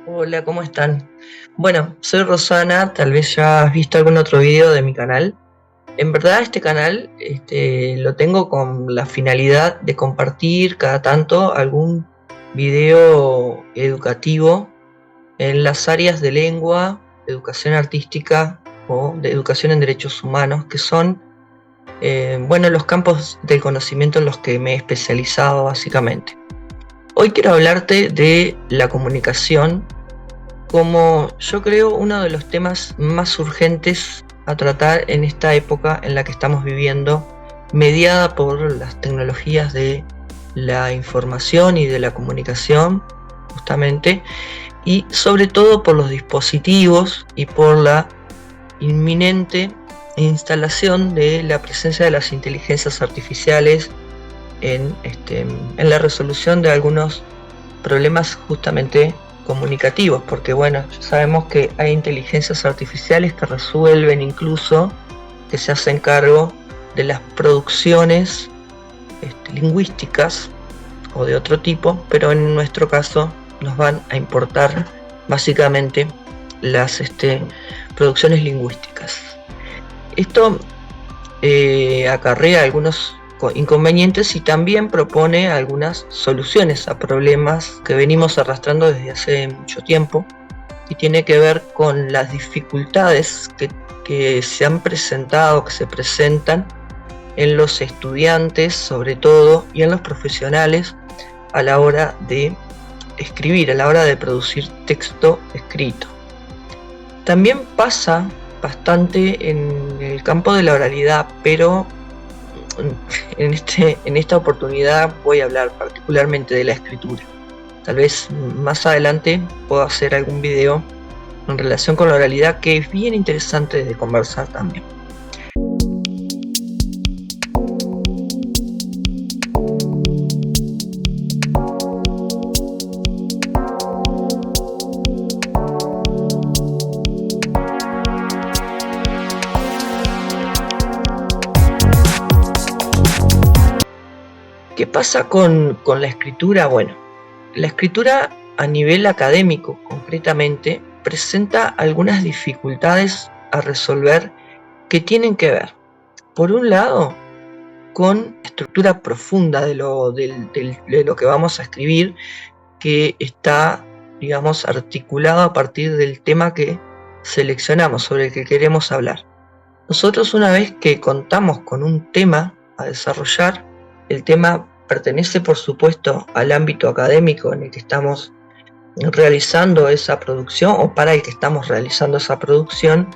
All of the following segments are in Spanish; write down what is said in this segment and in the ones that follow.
Hola, ¿cómo están? Bueno, soy Rosana, tal vez ya has visto algún otro video de mi canal. En verdad este canal lo tengo con la finalidad de compartir cada tanto algún video educativo en las áreas de lengua, educación artística o de educación en derechos humanos, que son los campos del conocimiento en los que me he especializado básicamente. Hoy quiero hablarte de la comunicación como yo creo uno de los temas más urgentes a tratar en esta época en la que estamos viviendo, mediada por las tecnologías de la información y de la comunicación, justamente, y sobre todo por los dispositivos y por la inminente instalación de la presencia de las inteligencias artificiales en la resolución de algunos problemas justamente comunicativos, porque bueno, ya sabemos que hay inteligencias artificiales que resuelven incluso, que se hacen cargo de las producciones lingüísticas o de otro tipo, pero en nuestro caso nos van a importar básicamente las producciones lingüísticas. Esto acarrea algunos inconvenientes y también propone algunas soluciones a problemas que venimos arrastrando desde hace mucho tiempo, y tiene que ver con las dificultades que se han presentado, que se presentan en los estudiantes sobre todo y en los profesionales a la hora de escribir, a la hora de producir texto escrito. También pasa bastante en el campo de la oralidad, pero en esta oportunidad voy a hablar particularmente de la escritura. Tal vez más adelante pueda hacer algún video en relación con la oralidad, que es bien interesante de conversar también. ¿Qué pasa con la escritura? Bueno, la escritura a nivel académico, concretamente, presenta algunas dificultades a resolver que tienen que ver, por un lado, con la estructura profunda de lo que vamos a escribir, que está, digamos, articulado a partir del tema que seleccionamos, sobre el que queremos hablar. Nosotros, una vez que contamos con un tema a desarrollar, el tema pertenece por supuesto al ámbito académico en el que estamos realizando esa producción o para el que estamos realizando esa producción,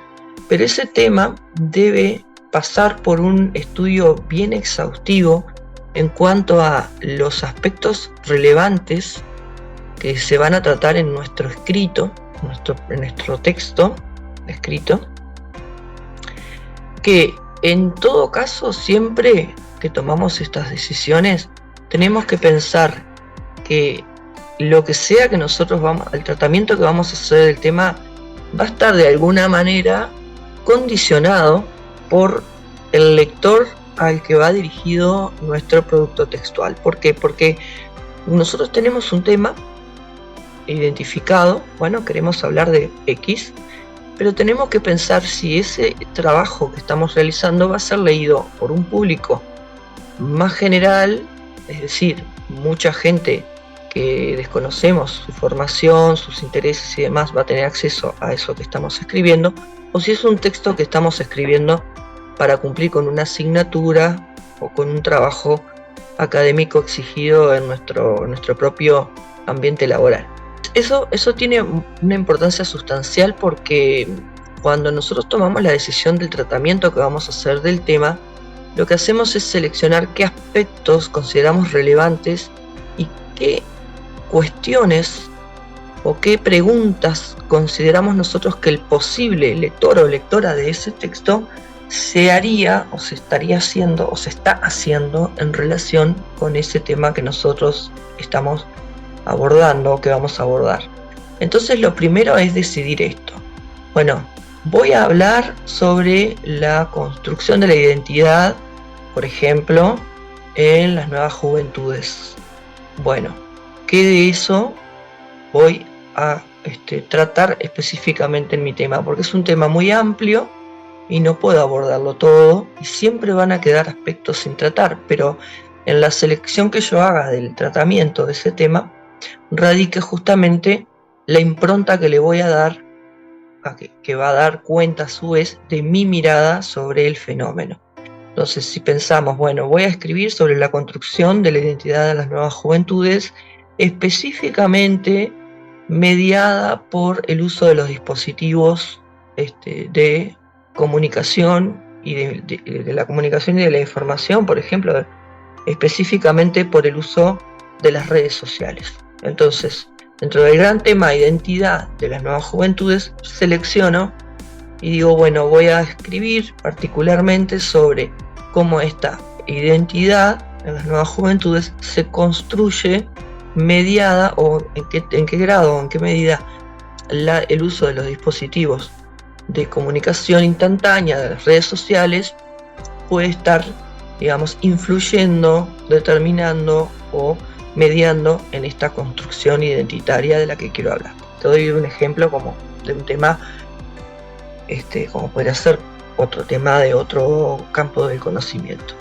pero ese tema debe pasar por un estudio bien exhaustivo en cuanto a los aspectos relevantes que se van a tratar en nuestro escrito, en nuestro texto escrito, que en todo caso, siempre que tomamos estas decisiones, tenemos que pensar que lo que sea que nosotros el tratamiento que vamos a hacer del tema va a estar de alguna manera condicionado por el lector al que va dirigido nuestro producto textual. ¿Por qué? Porque nosotros tenemos un tema identificado, bueno, queremos hablar de X, pero tenemos que pensar si ese trabajo que estamos realizando va a ser leído por un público más general, es decir, mucha gente que desconocemos su formación, sus intereses y demás va a tener acceso a eso que estamos escribiendo, o si es un texto que estamos escribiendo para cumplir con una asignatura o con un trabajo académico exigido en nuestro propio ambiente laboral. Eso tiene una importancia sustancial, porque cuando nosotros tomamos la decisión del tratamiento que vamos a hacer del tema, lo que hacemos es seleccionar qué aspectos consideramos relevantes y qué cuestiones o qué preguntas consideramos nosotros que el posible lector o lectora de ese texto se haría o se estaría haciendo o se está haciendo en relación con ese tema que nosotros estamos abordando o que vamos a abordar. Entonces, lo primero es decidir esto. Bueno, voy a hablar sobre la construcción de la identidad, por ejemplo, en las nuevas juventudes. Bueno, ¿qué de eso voy a tratar específicamente en mi tema, porque es un tema muy amplio y no puedo abordarlo todo y siempre van a quedar aspectos sin tratar, pero en la selección que yo haga del tratamiento de ese tema radica justamente la impronta que le voy a dar, que va a dar cuenta a su vez de mi mirada sobre el fenómeno. Entonces, si pensamos, bueno, voy a escribir sobre la construcción de la identidad de las nuevas juventudes, específicamente mediada por el uso de los dispositivos de comunicación y de la comunicación y de la información, por ejemplo, específicamente por el uso de las redes sociales. Entonces, dentro del gran tema identidad de las nuevas juventudes, selecciono y digo, bueno, voy a escribir particularmente sobre cómo esta identidad en las nuevas juventudes se construye mediada o en qué grado o en qué medida el uso de los dispositivos de comunicación instantánea de las redes sociales puede estar, digamos, influyendo, determinando o mediando en esta construcción identitaria de la que quiero hablar. Te doy un ejemplo como de un tema como podría ser otro tema de otro campo del conocimiento.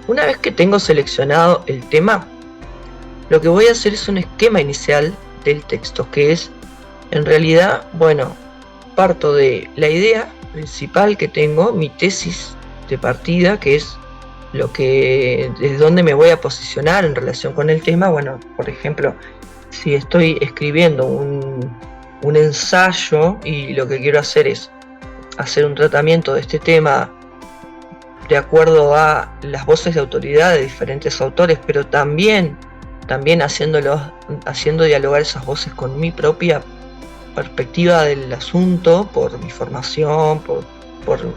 Una vez que tengo seleccionado el tema, lo que voy a hacer es un esquema inicial del texto, que es, en realidad, bueno, parto de la idea principal que tengo, mi tesis de partida, que es desde dónde me voy a posicionar en relación con el tema. Bueno, por ejemplo, si estoy escribiendo un ensayo y lo que quiero hacer es hacer un tratamiento de este tema de acuerdo a las voces de autoridad de diferentes autores, pero también haciendo dialogar esas voces con mi propia perspectiva del asunto, por mi formación, por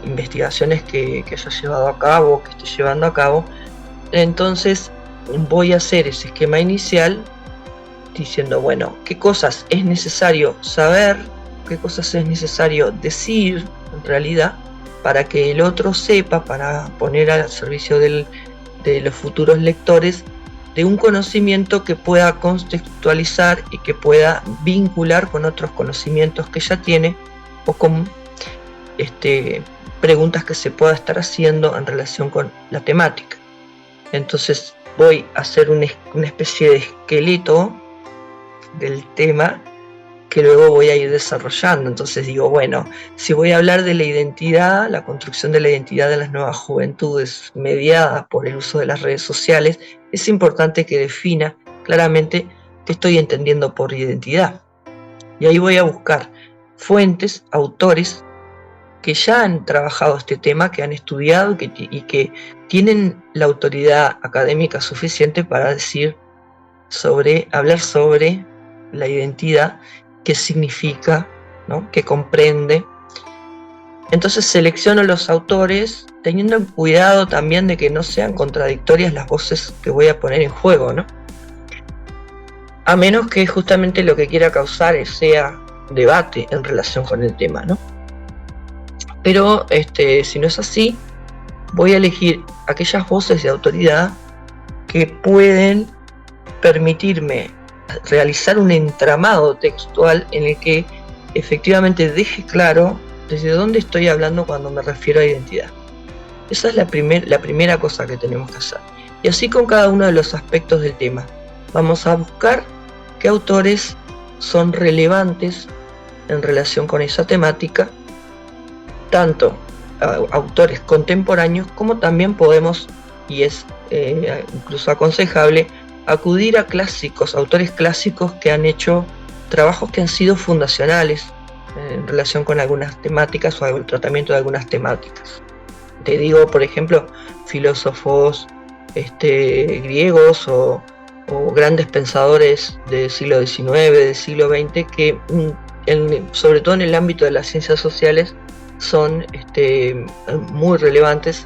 investigaciones que haya llevado a cabo, que esté llevando a cabo. Entonces voy a hacer ese esquema inicial diciendo, bueno, qué cosas es necesario saber, qué cosas es necesario decir en realidad para que el otro sepa, para poner al servicio de los futuros lectores de un conocimiento que pueda contextualizar y que pueda vincular con otros conocimientos que ya tiene o con preguntas que se pueda estar haciendo en relación con la temática. Entonces voy a hacer una especie de esqueleto del tema que luego voy a ir desarrollando. Entonces digo, bueno, si voy a hablar de la identidad, la construcción de la identidad de las nuevas juventudes mediada por el uso de las redes sociales, es importante que defina claramente qué estoy entendiendo por identidad. Y ahí voy a buscar fuentes, autores que ya han trabajado este tema, que han estudiado y que tienen la autoridad académica suficiente para hablar sobre la identidad, qué significa, ¿no? Qué comprende. Entonces selecciono los autores teniendo cuidado también de que no sean contradictorias las voces que voy a poner en juego, ¿no? A menos que justamente lo que quiera causar sea debate en relación con el tema, ¿no? Pero si no es así, voy a elegir aquellas voces de autoridad que pueden permitirme realizar un entramado textual en el que efectivamente deje claro desde dónde estoy hablando cuando me refiero a identidad. Esa es la primera cosa que tenemos que hacer. Y así con cada uno de los aspectos del tema. Vamos a buscar qué autores son relevantes en relación con esa temática, tanto autores contemporáneos como también podemos, y es incluso aconsejable, acudir a clásicos, autores clásicos que han hecho trabajos que han sido fundacionales en relación con algunas temáticas o el tratamiento de algunas temáticas. Te digo, por ejemplo, filósofos griegos o grandes pensadores del siglo XIX, del siglo XX, que sobre todo en el ámbito de las ciencias sociales son muy relevantes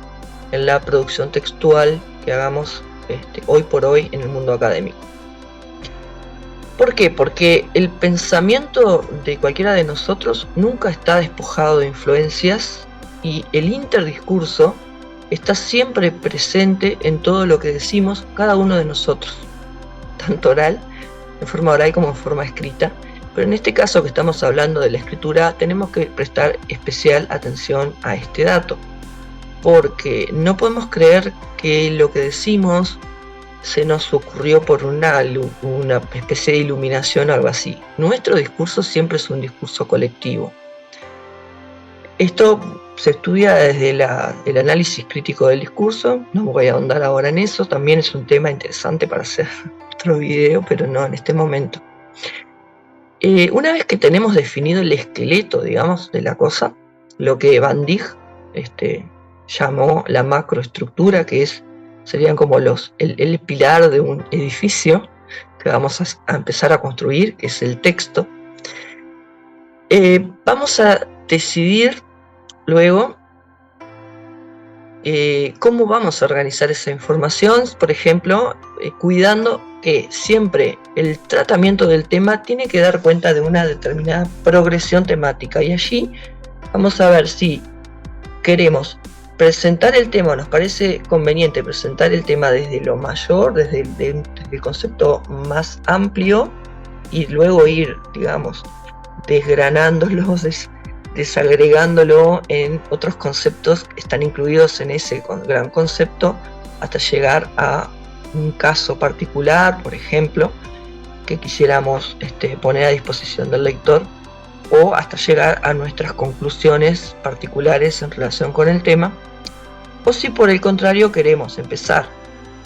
en la producción textual que hagamos hoy por hoy en el mundo académico. ¿Por qué? Porque el pensamiento de cualquiera de nosotros nunca está despojado de influencias y el interdiscurso está siempre presente en todo lo que decimos cada uno de nosotros, tanto en forma oral como en forma escrita, Pero en este caso que estamos hablando de la escritura, tenemos que prestar especial atención a este dato, porque no podemos creer que lo que decimos se nos ocurrió por una especie de iluminación o algo así. Nuestro discurso siempre es un discurso colectivo. Esto se estudia desde el análisis crítico del discurso, no voy a ahondar ahora en eso, también es un tema interesante para hacer otro video, pero no en este momento. Una vez que tenemos definido el esqueleto, digamos, de la cosa, lo que Van Dijk llamó la macroestructura, que serían como el pilar de un edificio que vamos a empezar a construir, que es el texto. Vamos a decidir luego cómo vamos a organizar esa información, por ejemplo, cuidando que siempre el tratamiento del tema tiene que dar cuenta de una determinada progresión temática, y allí vamos a ver si queremos presentar el tema, nos parece conveniente presentar el tema desde lo mayor, desde el concepto más amplio, y luego ir, digamos, desgranándolo, desagregándolo en otros conceptos que están incluidos en ese gran concepto, hasta llegar a un caso particular, por ejemplo, que quisiéramos poner a disposición del lector, o hasta llegar a nuestras conclusiones particulares en relación con el tema. O si por el contrario queremos empezar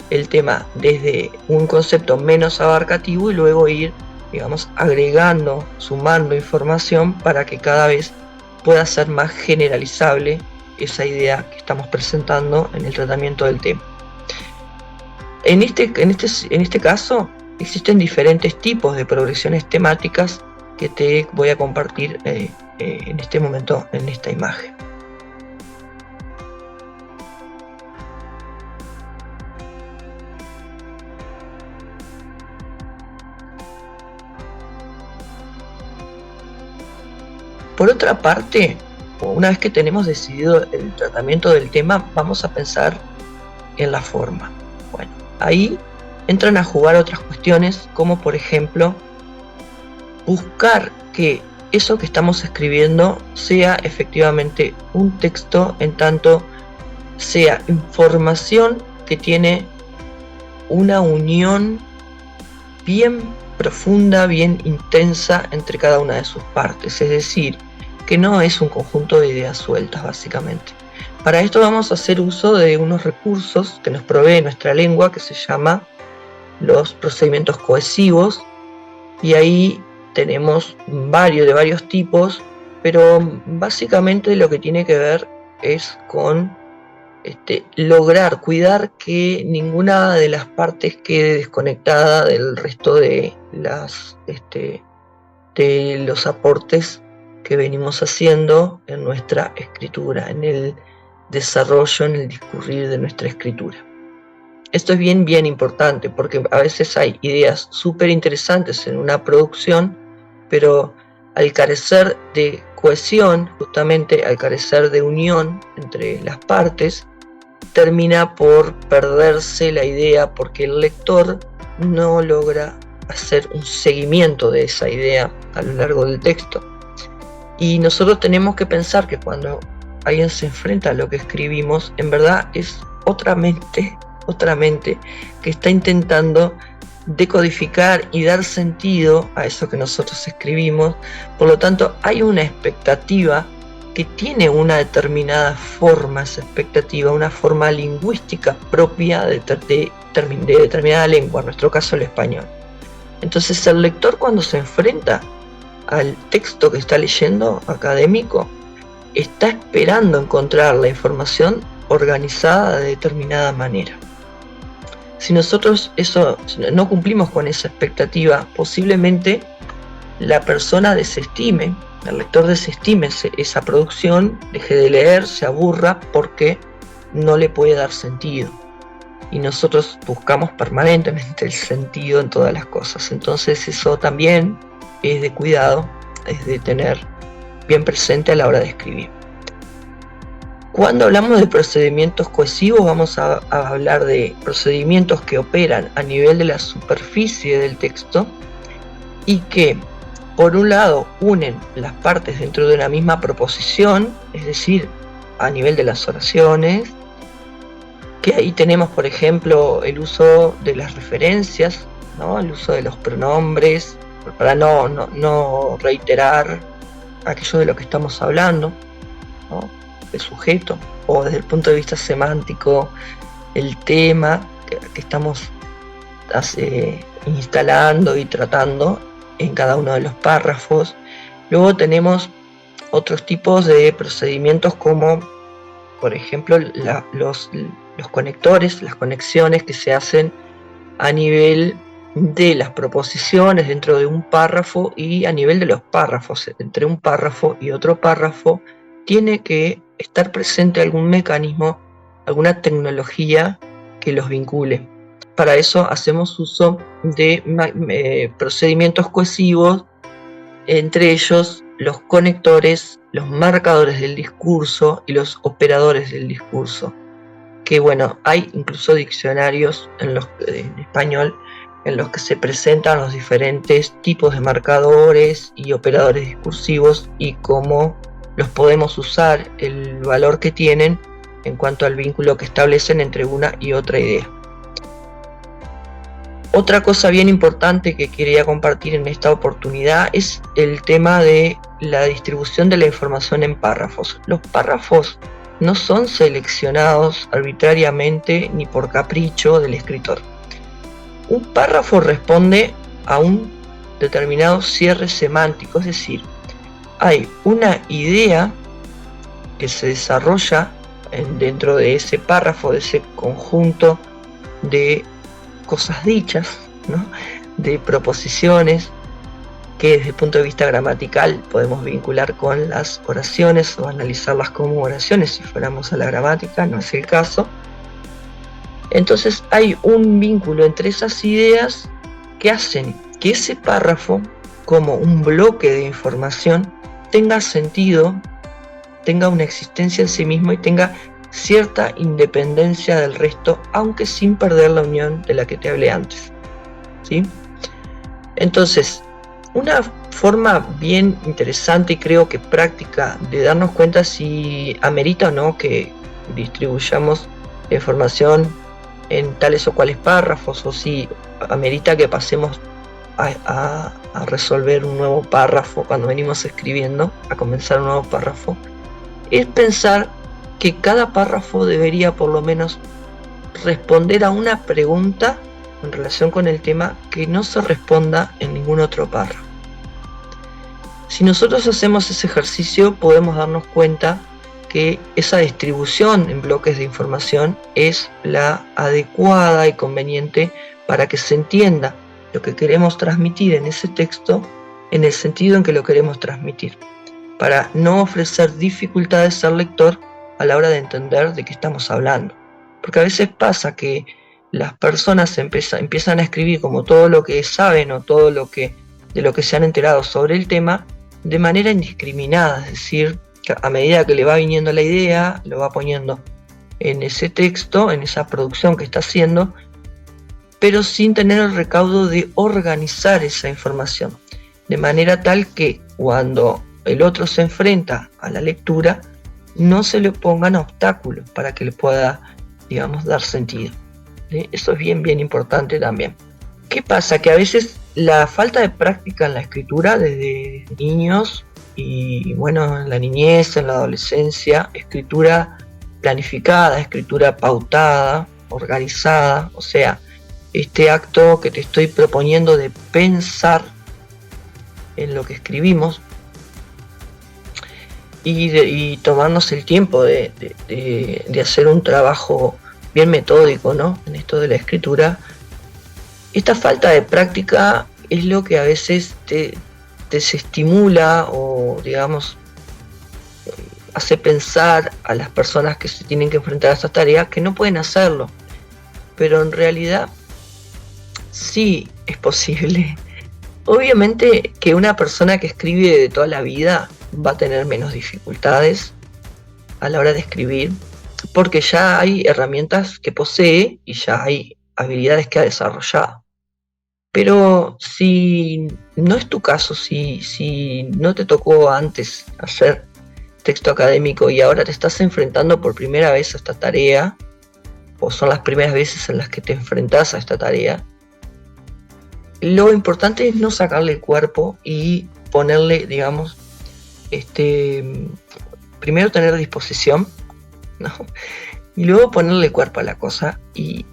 el tema desde un concepto menos abarcativo y luego ir, digamos, agregando, sumando información para que cada vez pueda ser más generalizable esa idea que estamos presentando en el tratamiento del tema. En este caso existen diferentes tipos de progresiones temáticas que te voy a compartir en este momento en esta imagen. Por otra parte, una vez que tenemos decidido el tratamiento del tema, vamos a pensar en la forma. Bueno, ahí entran a jugar otras cuestiones, como por ejemplo buscar que eso que estamos escribiendo sea efectivamente un texto, en tanto sea información que tiene una unión bien profunda, bien intensa entre cada una de sus partes, es decir, que no es un conjunto de ideas sueltas básicamente. Para esto vamos a hacer uso de unos recursos que nos provee nuestra lengua, que se llama los procedimientos cohesivos, y ahí tenemos de varios tipos, pero básicamente lo que tiene que ver es con lograr cuidar que ninguna de las partes quede desconectada del resto de los aportes que venimos haciendo en nuestra escritura, en el desarrollo, en el discurrir de nuestra escritura. Esto es bien importante, porque a veces hay ideas súper interesantes en una producción, pero al carecer de cohesión, justamente al carecer de unión entre las partes, termina por perderse la idea, porque el lector no logra hacer un seguimiento de esa idea a lo largo del texto. Y nosotros tenemos que pensar que cuando alguien se enfrenta a lo que escribimos, en verdad es otra mente que está intentando decodificar y dar sentido a eso que nosotros escribimos. Por lo tanto, hay una expectativa que tiene una determinada forma, esa expectativa, una forma lingüística propia de determinada lengua, en nuestro caso el español. Entonces el lector, cuando se enfrenta al texto que está leyendo académico, está esperando encontrar la información organizada de determinada manera. Si nosotros no cumplimos con esa expectativa, posiblemente la persona desestime, el lector desestime esa producción, deje de leer, se aburra porque no le puede dar sentido. Y nosotros buscamos permanentemente el sentido en todas las cosas. Entonces eso también es de cuidado, es de tener bien presente a la hora de escribir. Cuando hablamos de procedimientos cohesivos, vamos a hablar de procedimientos que operan a nivel de la superficie del texto y que por un lado, unen las partes dentro de una misma proposición, es decir, a nivel de las oraciones, que ahí tenemos, por ejemplo, el uso de las referencias, ¿no? El uso de los pronombres, para no reiterar aquello de lo que estamos hablando, ¿no? El sujeto, o desde el punto de vista semántico, el tema que estamos instalando y tratando en cada uno de los párrafos. Luego tenemos otros tipos de procedimientos como, por ejemplo, los conectores, las conexiones que se hacen a nivel de las proposiciones dentro de un párrafo y a nivel de los párrafos. Entre un párrafo y otro párrafo tiene que estar presente algún mecanismo, alguna tecnología que los vincule. Para eso hacemos uso de procedimientos cohesivos, entre ellos los conectores, los marcadores del discurso y los operadores del discurso. Que bueno, hay incluso diccionarios en español en los que se presentan los diferentes tipos de marcadores y operadores discursivos y cómo los podemos usar, el valor que tienen en cuanto al vínculo que establecen entre una y otra idea. Otra cosa bien importante que quería compartir en esta oportunidad es el tema de la distribución de la información en párrafos. Los párrafos no son seleccionados arbitrariamente ni por capricho del escritor. Un párrafo responde a un determinado cierre semántico, es decir, hay una idea que se desarrolla dentro de ese párrafo, de ese conjunto de cosas dichas, ¿no? De proposiciones que desde el punto de vista gramatical podemos vincular con las oraciones o analizarlas como oraciones si fuéramos a la gramática, no es el caso. Entonces hay un vínculo entre esas ideas que hacen que ese párrafo, como un bloque de información, tenga sentido, tenga una existencia en sí mismo y tenga cierta independencia del resto, aunque sin perder la unión de la que te hablé antes, ¿sí? Entonces, una forma bien interesante y creo que práctica de darnos cuenta si amerita o no que distribuyamos la información en tales o cuales párrafos, o si amerita que pasemos a resolver un nuevo párrafo cuando venimos escribiendo, a comenzar un nuevo párrafo, es pensar que cada párrafo debería por lo menos responder a una pregunta en relación con el tema que no se responda en ningún otro párrafo. Si nosotros hacemos ese ejercicio, podemos darnos cuenta que esa distribución en bloques de información es la adecuada y conveniente para que se entienda lo que queremos transmitir en ese texto en el sentido en que lo queremos transmitir, para no ofrecer dificultades al lector a la hora de entender de qué estamos hablando. Porque a veces pasa que las personas empiezan a escribir como todo lo que saben o todo lo que de lo que se han enterado sobre el tema de manera indiscriminada, es decir, que a medida que le va viniendo la idea, lo va poniendo en ese texto, en esa producción que está haciendo, pero sin tener el recaudo de organizar esa información, de manera tal que cuando el otro se enfrenta a la lectura, no se le pongan obstáculos para que le pueda, digamos, dar sentido. ¿Sí? Eso es bien importante también. ¿Qué pasa? Que a veces la falta de práctica en la escritura desde niños y bueno, en la niñez, en la adolescencia, escritura planificada, escritura pautada, organizada, o sea, este acto que te estoy proponiendo de pensar en lo que escribimos y tomarnos el tiempo de hacer un trabajo bien metódico, ¿no? En esto de la escritura. Esta falta de práctica es lo que a veces te desestimula o, digamos, hace pensar a las personas que se tienen que enfrentar a estas tareas que no pueden hacerlo. Pero en realidad sí es posible. Obviamente que una persona que escribe de toda la vida va a tener menos dificultades a la hora de escribir, porque ya hay herramientas que posee y ya hay habilidades que ha desarrollado. Pero si no es tu caso, si no te tocó antes hacer texto académico y ahora te estás enfrentando por primera vez a esta tarea, o son las primeras veces en las que te enfrentas a esta tarea, lo importante es no sacarle el cuerpo y ponerle, digamos, primero tener disposición, ¿no? Y luego ponerle cuerpo a la cosa. Y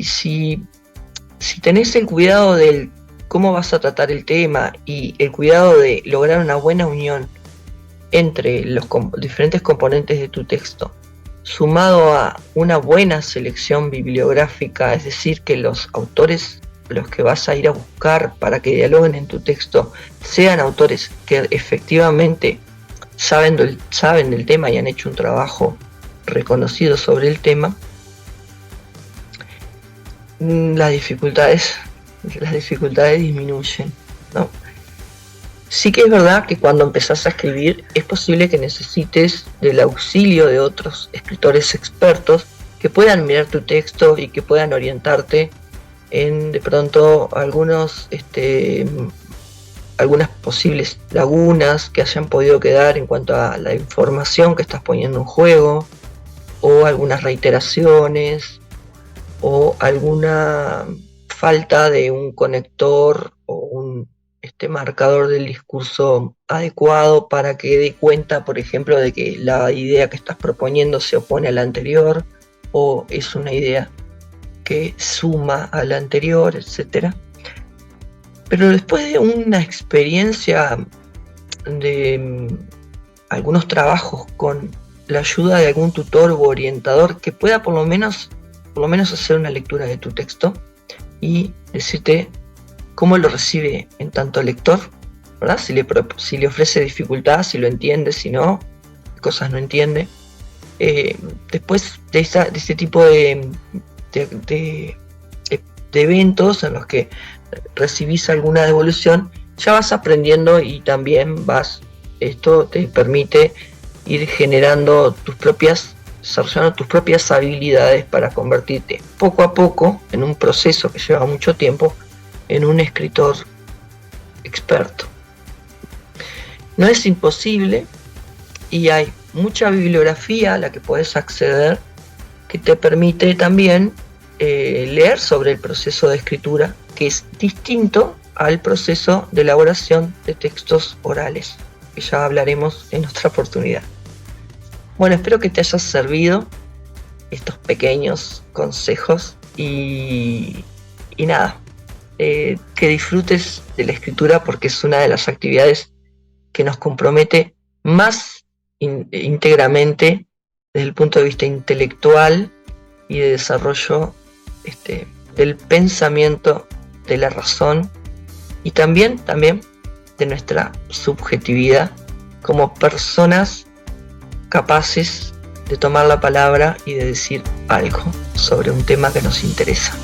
si tenés el cuidado del cómo vas a tratar el tema y el cuidado de lograr una buena unión entre los diferentes componentes de tu texto, sumado a una buena selección bibliográfica, es decir, que los autores los que vas a ir a buscar para que dialoguen en tu texto sean autores que efectivamente saben del tema y han hecho un trabajo reconocido sobre el tema, las dificultades disminuyen, ¿no? Sí que es verdad que cuando empezás a escribir es posible que necesites del auxilio de otros escritores expertos que puedan mirar tu texto y que puedan orientarte en de pronto algunas posibles lagunas que hayan podido quedar en cuanto a la información que estás poniendo en juego, o algunas reiteraciones, o alguna falta de un conector o un marcador del discurso adecuado para que dé cuenta, por ejemplo, de que la idea que estás proponiendo se opone a la anterior o es una idea que suma a la anterior, etc. Pero después de una experiencia de algunos trabajos con la ayuda de algún tutor u orientador que pueda por lo menos hacer una lectura de tu texto y decirte cómo lo recibe en tanto lector, ¿verdad? Si le ofrece dificultad, si lo entiende, si no, qué cosas no entiende. Después de este tipo de eventos en los que recibís alguna devolución, ya vas aprendiendo y también esto te permite ir generando desarrollando tus propias habilidades para convertirte poco a poco, en un proceso que lleva mucho tiempo, en un escritor experto. No es imposible y hay mucha bibliografía a la que puedes acceder que te permite también leer sobre el proceso de escritura, que es distinto al proceso de elaboración de textos orales, que ya hablaremos en otra oportunidad. Bueno, espero que te haya servido estos pequeños consejos y nada, que disfrutes de la escritura porque es una de las actividades que nos compromete más íntegramente desde el punto de vista intelectual y de desarrollo del pensamiento, de la razón y también de nuestra subjetividad como personas capaces de tomar la palabra y de decir algo sobre un tema que nos interesa.